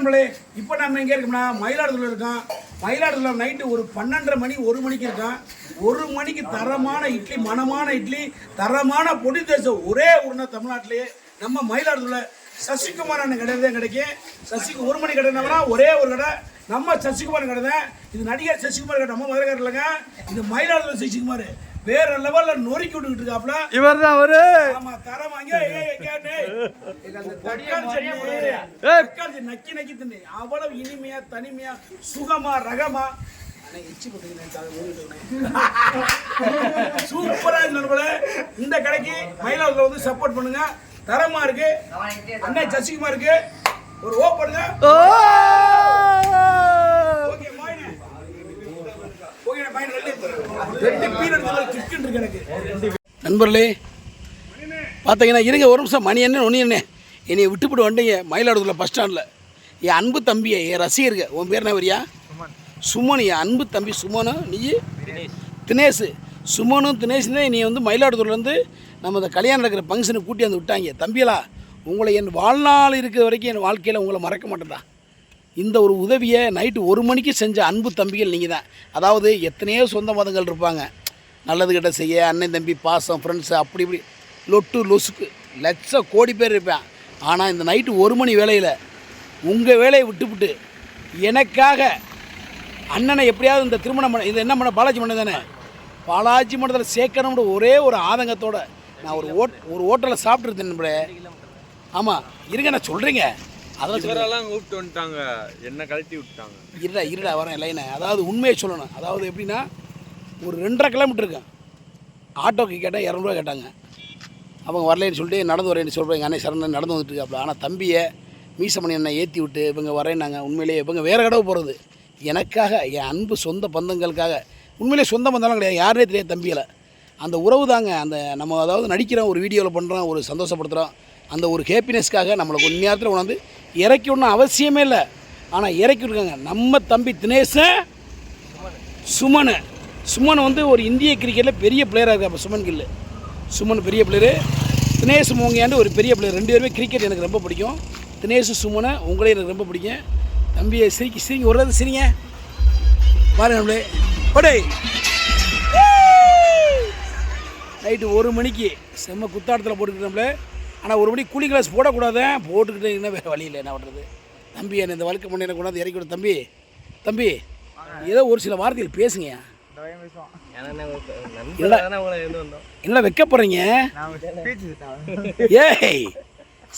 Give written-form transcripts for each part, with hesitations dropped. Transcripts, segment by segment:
நண்பர்களே, இப்போ நம்ம எங்கே இருக்கோம்னா மயிலாடுதுறையில் இருக்கோம். மயிலாடுதுறை நைட்டு ஒரு 12:30 மணி 1 மணிக்கு இருக்கோம். 1 மணிக்கு தரமான இட்லி, மனமான இட்லி, தரமான பொடி தோசை ஒரே ஊர்னா தமிழ்நாட்டிலேயே நம்ம மயிலாடுதுறை சசிகுமார் அண்ணன் கடை தான் கிடைக்கும். 1 மணி கடைனா ஒரே ஒரு கடை நம்ம சசிகுமார் கடை தான். இது நடிகர் சசிகுமார் கடை, நம்ம மதுரை கடை இல்லைங்க. இது மயிலாடுதுறை சசிகுமார் வேற லெவல்ல நொறுக்கி விட்டுக்கிட்டு இருக்காப்ல. இவர் தான் அவரு. ஆமா, தரம் வாங்க. நக்கி நக்கி தின்னு அவ்வளவு இனிமையா, தனிமையா, சுகமா, ரகமா சூப்பரா நண்பர்களே. இந்த கடைக்கு மயிலாடுதுறை வந்து சப்போர்ட் பண்ணுங்க. தரமா இருக்கு. அண்ணன் சசிகுமாருக்கு ஒரு ஓ பண்ணுங்க. நண்பர்களே பார்த்தீங்கன்னா இருங்க ஒரு நிமிஷம். மணி என்ன ஒன்று என்ன என்னை விட்டுப்பட்டு வந்தீங்க மயிலாடுதுறை பஸ் ஸ்டாண்டில். என் அன்பு தம்பியை, என் ரசிகருக்கு. உன் பேர் என்ன வரியா? சுமன். என் அன்பு தம்பி சுமனும் நீ தினேஷ். சுமனும் தினேஷ் தான் நீ வந்து மயிலாடுதுறையிலேருந்து நம்ம இந்த கல்யாணம் நடக்கிற ஃபங்க்ஷனுக்கு கூட்டி வந்து விட்டாங்க. தம்பியலா, உங்களை என் வாழ்நாள் இருக்கிற வரைக்கும் என் வாழ்க்கையில் உங்களை மறக்க மாட்டேன்டா. இந்த ஒரு உதவியை நைட்டு 1 மணிக்கு செஞ்ச அன்பு தம்பிகள் நீங்கள் தான். அதாவது எத்தனையோ சொந்த மதங்கள் இருப்பாங்க, நல்லது கிட்ட செய்ய, அண்ணன் தம்பி பாசம், ஃப்ரெண்ட்ஸு, அப்படி இப்படி லொட்டு லொசுக்கு லட்சம் கோடி பேர் இருப்பேன். ஆனால் இந்த நைட்டு 1 மணி வேலையில் உங்கள் வேலையை விட்டுவிட்டு எனக்காக அண்ணனை எப்படியாவது இந்த திருமணம் பண்ண, இது என்ன பண்ண, பாலாஜி மண்டலம் தானே, பாலாஜி மண்டலத்தில் சேர்க்கணும்னு ஒரே ஒரு ஆதங்கத்தோடு நான் ஒரு ஹோட்டலில் சாப்பிட்ருந்தேன். ஆமாம் இருங்க, நான் சொல்கிறேங்க. அதெல்லாம் கூப்பிட்டு வந்துட்டாங்க, என்ன கழட்டி விட்டாங்க. இருடா வரேன் லைனை. அதாவது உண்மையை சொல்லணும். அதாவது எப்படின்னா, ஒரு 2.5 கிலோமீட்டர் இருக்கேன். ஆட்டோக்கு கேட்டால் 200 ரூபா கேட்டாங்க. அவங்க வரலேன்னு சொல்லிட்டு நடந்து வரேன்னு சொல்கிறேன். எங்கள் அண்ணன் சரணன் நடந்து வந்துட்டு இருக்காப்புல. ஆனால் தம்பியை மீசமணி அண்ணன் ஏற்றி விட்டு இவங்க வரேன்னாங்க. உண்மையிலேயே இவங்க வேறு கடவு போகிறது எனக்காக, என் அன்பு சொந்த பந்தங்களுக்காக. உண்மையிலே சொந்த பந்தம்லாம் கிடையாது, யாருனே தெரியாது தம்பியில். அந்த உறவு தாங்க. அந்த நம்ம அதாவது நடிக்கிறோம், ஒரு வீடியோவில் பண்ணுறோம், ஒரு சந்தோஷப்படுத்துகிறோம், அந்த ஒரு ஹேப்பினஸ்க்காக நம்மளை கொஞ்ச நேரத்தில் உணர்ந்து இறக்கி விடணும் அவசியமே இல்லை. ஆனால் இறக்கி விட்ருக்காங்க. நம்ம தம்பி தினேஷன், சுமன் வந்து ஒரு இந்திய கிரிக்கெட்டில் பெரிய பிளேயராக இருக்கா. சுமன் கில்லு, சுமன் பெரிய பிளேயரு, தினேஷ் மோங்கியாண்டு ஒரு பெரிய பிளேயர். 2 பேருமே கிரிக்கெட் எனக்கு ரொம்ப பிடிக்கும். தினேஷ் சுமனை உங்களையும் எனக்கு ரொம்ப பிடிக்கும். தம்பியை சிரிங்க ஒரு சிரிங்க பாருங்க நம்மளே படே. நைட்டு 1 மணிக்கு செம்ம குத்தாட்டத்தில் போட்டுக்கிட்டு நம்மளே. ஆனால் 1 மணிக்கு கூலிங் கிளாஸ் போடக்கூடாது, போட்டுக்கிட்டு வேறு வழி இல்லை. என்ன பண்ணுறது தம்பி, என்ன இந்த வாழ்க்கை முன்னே கொண்டாந்து இறக்கி விட. தம்பி ஏதோ ஒரு சில வார்த்தைகள் பேசுங்க. என்ன வைக்க போகிறீங்க? ஏய்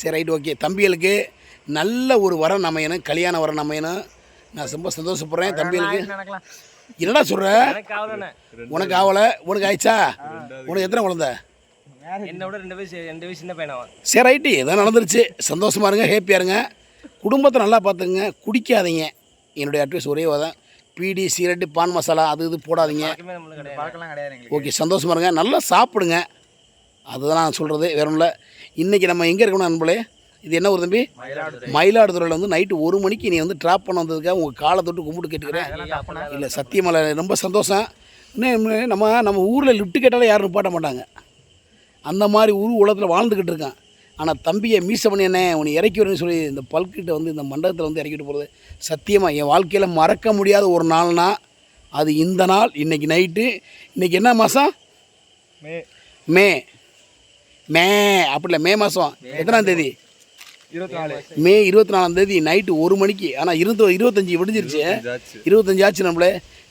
சரி ரைட் ஓகே. தம்பிகளுக்கு நல்ல ஒரு வரம் அமையணும், கல்யாண வரம் அமையணும். நான் ரொம்ப சந்தோஷப்படுறேன். தம்பிகளுக்கு என்னடா சொல்கிற? உனக்கு ஆகலை? உனக்கு ஆயிடுச்சா? உனக்கு எத்தனை குழந்தை? என்னோட 2 வயசு சின்ன பையனா. சரி ரைட்டு, எதாவது நடந்துருச்சு. சந்தோஷமாக இருங்க, ஹேப்பியாக இருங்க, குடும்பத்தை நல்லா பார்த்துக்குங்க, குடிக்காதீங்க. என்னுடைய அட்வைஸ் ஒரே தான். பீடி, சிகரெட்டு, பான் மசாலா அது இது போடாதீங்க. ஓகே, சந்தோஷமாக இருங்க, நல்லா சாப்பிடுங்க. அதுதான் நான் சொல்கிறது, வேற ஒன்றும் இல்லை. இன்றைக்கி நம்ம எங்கே இருக்கணும் நண்பர்களே? இது என்ன ஒரு தம்பி? மயிலாடுதுறையில் வந்து நைட்டு 1 மணிக்கு நீ வந்து ட்ராப் பண்ண வந்ததுக்காக உங்கள் காலை தொட்டு கும்பிட்டு கேட்டுக்கிறேன். இல்லை சத்தியமலை ரொம்ப சந்தோஷம். இன்னும் நம்ம ஊரில் லிஃப்ட்டு கேட்டாலே யாரும் நிப்பாட்ட மாட்டாங்க. அந்த மாதிரி உலகத்தில் வாழ்ந்துக்கிட்டு இருக்கான். ஆனால் தம்பியை மீச பண்ணி என்ன உன்னை இறக்கி வரேன்னு சொல்லி இந்த பல்கிட்ட வந்து இந்த மண்டபத்தில் வந்து இறக்கிட்டு போகிறது சத்தியமாக என் வாழ்க்கையில் மறக்க முடியாத ஒரு நாள்னா அது இந்த நாள். இன்றைக்கி நைட்டு, இன்றைக்கி என்ன மாதம்? மே அப்படி இல்லை, மே மாதம் எத்தனாம் தேதி? மே 24ஆம் தேதி நைட்டு 1 மணிக்கு. ஆனால் 25 விடிஞ்சிருச்சு, 25 ஆச்சு.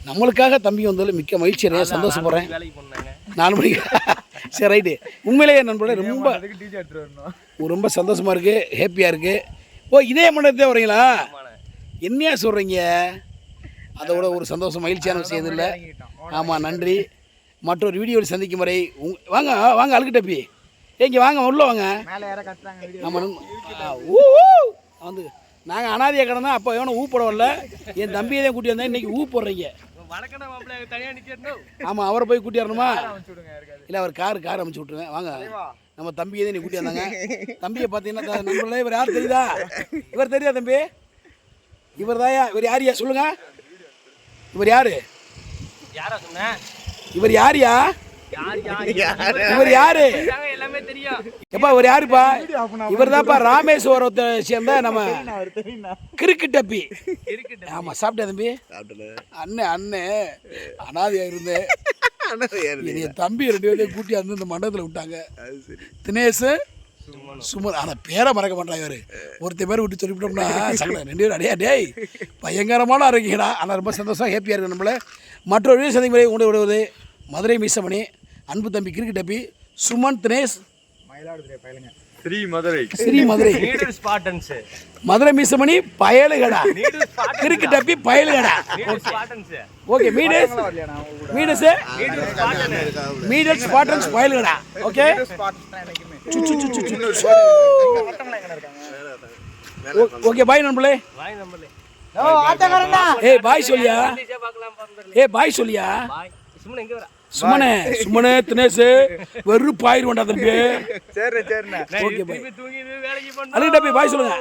நம்மளுக்காக தம்பி வந்தாலும் மிக்க மகிழ்ச்சி, நிறைய சந்தோஷப்படுறேன். 4 மணிக்கு சரி ரைட்டு. உண்மையிலேயே நண்பர்களே ரொம்ப சந்தோஷமாக இருக்குது, ஹேப்பியாக இருக்குது. ஓ இதே மண்டபத்தே வரீங்களா? என்னையா சொல்கிறீங்க? அதோட ஒரு சந்தோஷம், மகிழ்ச்சியான விஷயம் இல்லை. ஆமாம், நன்றி. மற்றொரு வீடியோவில் சந்திக்கும் வரை வாங்க அழுக்கு டப்பி இங்கே வாங்க, உள்ளே வாங்க. ஆமாம் வந்து நாங்கள் அனாதியாக கிடந்தா அப்போ எவனும் ஊ போட வரல. என் தம்பியை தான் கூட்டி வந்தேன், இன்றைக்கி ஊ போடுறீங்க. ஆமாம், அவரை போய் கூட்டி வரணுமா? இல்லை, அவர் கார் அமைச்சு விட்ருவேன். வாங்க, நம்ம தம்பியை தான் நீ கூட்டி வந்தாங்க. தம்பியை பார்த்தீங்கன்னா நண்பர்களே, இவர் யார் தெரியுதா? இவர் தெரியா தம்பி? இவர் தாயா? இவர் யாரியா சொல்லுங்க? இவர் யாரு? யாரா சொன்ன? இவர் யாரியா? இவர் யாரு எல்லாமே தெரியும். எப்பா இவர் யாருப்பா? இவர் தான்ப்பா ராமேஸ்வரத்தை சேர்ந்த நம்ம கிறுக்கு டப்பி. ஆமா சாப்பிட்டேன் தம்பி. அண்ணன் அண்ணன் அனாதையா இருந்தேன். என் தம்பி 2 பேரையும் கூட்டி வந்து இந்த மண்டபத்தில் விட்டாங்க. தினேஷ் சுமன். ஆனால் பேரை மறக்க மாட்டாங்க. இவர் ஒருத்தர் பேர் விட்டு சொல்லிவிட்டோம்னா சங்கடம். 2 பேரும் அடையா டேய் பயங்கரமான இருக்கீங்கடா. ஆனால் ரொம்ப சந்தோஷம் ஹேப்பியாக இருக்கு. நம்மள மற்றொரு வீடு சந்திமுறை உண்டு விடுவது மதுரை மீசமணி, அன்பு தம்பி கிரிக்கெட் டப்பி, சுமன், தினேஷ், ஸ்ரீ மதுரை மதுரை மீசமணி பயலுகடா, கிரிக்கெட் டப்பி பயலுகடா. ஓகே மீடஸ் ஸ்பாட்டன்ஸ் பயலுகடா. ஓகே ஓகே பாய் நண்பர்களே. ஏய் பாய் சொல்லியா, பாய் சொல்லியா. சுமனே தினேஷ் வெறும் பாயிரு வேண்டா தம்பி. Okay bye. அழகு டப்பி பாய் சொல்லுங்க.